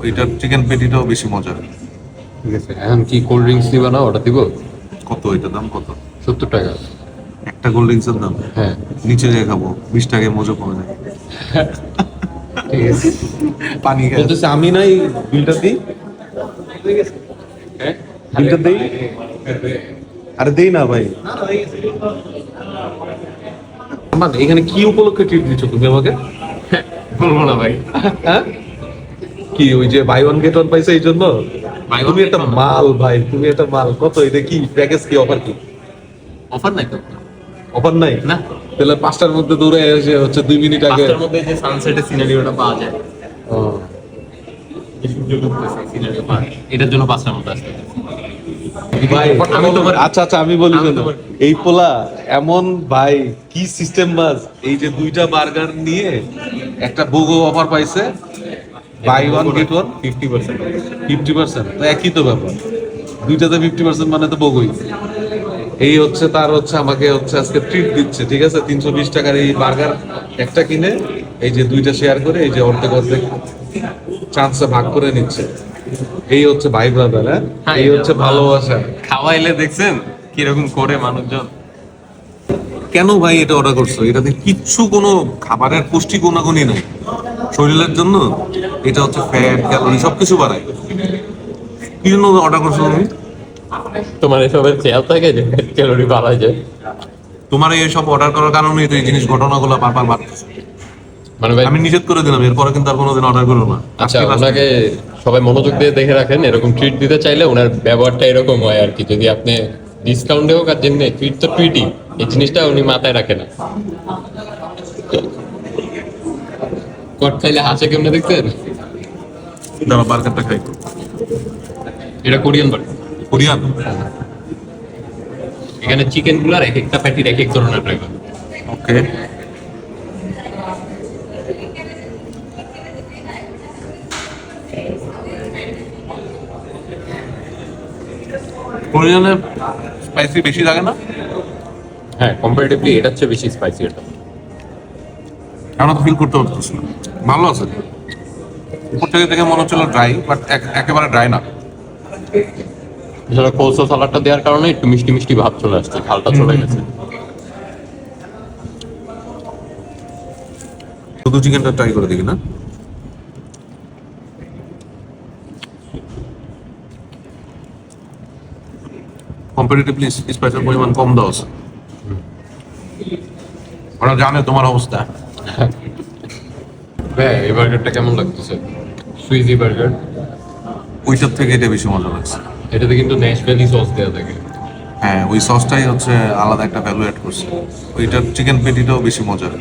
ওইটার চিকেন পেটিটাও বেশি মজার। ঠিক আছে, এখন কি কোল্ড ড্রিঙ্কস নিবা না, অর্ডার দিব? কত এটার দাম কত? 70 টাকা। একটা কোল্ড ড্রিঙ্কসের দাম? হ্যাঁ নিচে যেয়ে খাবো, 20 টাকায় মজা পাওয়া যায়। ঠিক আছে। পানি বলতেছে আমি নাই, বিলটা দিই, হ্যাঁ বিলটা দিই। আরে দেই না ভাই। মানে এখানে কি উপলক্ষে ট্রিট দিচ্ছ তুমি আমাকে? বলবো না ভাই। হ্যাঁ কি ওই যে বাই ওয়ান গেট ওয়ান পাইছে এই জন্য? Buy one তুমি get একটা one। মাল ভাই, তুমি একটা মাল। কত এটা কি প্যাকেজ, কি অফার কি? অফার নাই তো। অফার নাই না, তাহলে 5টার মধ্যে দৌড়ে এসে হচ্ছে 2 মিনিট আগে। পাঁচটার মধ্যে যে সানসেটের সিনারিওটা পাওয়া যায়, ও, যে সূর্য ডুবতেছে সিনারিও পাওয়া যায়, এটার জন্য 5টার মধ্যে আসতে হবে। ভাই আমি তোমার আচ্ছা আচ্ছা আমি বলি আমি শোনো। তোমার- এই পোলা এমন ভাই, কি সিস্টেম বাজ, এই যে 2টা বার্গার নিয়ে একটা বোগো অফার পাইছে, বাই ওয়ান গেট ওয়ান 50%। 50%, তো একই তো ব্যাপার। 2টাতে 50% মানে তো বোগোই। এই হচ্ছে তার হচ্ছে আমাকে হচ্ছে আজকে ট্রিট দিচ্ছে, ঠিক আছে? 320 টাকার এই বার্গার একটা কিনে এই যে 2টা শেয়ার করে এই যে অর্ধেক অর্ধেক চান্সে ভাগ করে নিচ্ছে। এই হচ্ছে ভাই ব্রাদার। হ্যাঁ, হ্যাঁ, এই এটা হচ্ছে ভালোবাসা। খাওয়াইলে দেখছেন কিরকম করে মানুষজন। কেন ভাই এটা অর্ডার করছো? এটাতে কিচ্ছু কোনো খাবারের পুষ্টি গুণাগুণই নাই শরীরের জন্য। এটা হচ্ছে ফ্যাট, ক্যালোরি সবকিছু বাড়ায়। কি জন্য অর্ডার করছো তুমি? তোমার এসবের খেয়াল থাকে যে ক্যালোরি বাড়া যায়? তোমার এই সব অর্ডার করার কারণেই তো এই জিনিস ঘটনাগুলো বারবার বাড়তেছে। মানে ভাই, আমি নিষেধ করে দিলাম, এরপরে কিন্তু আর কোনোদিন অর্ডার করবো না। আচ্ছা আজকে last ওনাকে সবাই মনোযোগ দিয়ে দেখে রাখেন, এরকম ট্রিট দিতে চাইলে ওনার ব্যবহারটা এরকম হয় আর কি। যদি আপনি ডিসকাউন্টে হোক আর যেমনি, ট্রিট তো ট্রিটই, এই জিনিসটা উনি মাথায় রাখে না। কট খাইলে হাসে কেমনে দেখতেন? দাঁড়া বার্গারটা খাই। এটা কোরিয়ান বার্গার। কোরিয়ান? এখানে চিকেন গুলার এক একটা প্যাটির এক এক ধরনের ফ্লেভার। ওকে। কোরিয়ানে স্পাইসি বেশি লাগে না? হ্যাঁ, কম্পারেটিভলি এটা হচ্ছে বেশি স্পাইসি। এটা এমন ফিল করতে পারতেছি না। ভালো আছে, উপর থেকে দেখে মনে হচ্ছিল ড্রাই, বাট একেবারে ড্রাই না। এছাড়া কোলসো সালাডটা দেওয়ার কারণে একটু মিষ্টি মিষ্টি ভাব চলে আসছে, ঝালটা চলে গেছে। শুধু চিকেনটা ট্রাই করে দেখি না। কম্পারেটিভলি স্পাইসের পরিমাণ কম দেওয়া আছে। ওরা জানে তোমার অবস্থা। হ্যাঁ, এই বার্গারটা কেমন লাগতেছে? Sweezy burger. ওইটার থেকে এটা বেশি মজা লাগছে। এটাতে কিন্তু ন্যাশভ্যালি সস দেওয়া থাকে। হ্যাঁ, ওই সসটাই হচ্ছে আলাদা একটা ভ্যালু অ্যাড করছে। ওইটার চিকেন পেটিটাও বেশি মজার।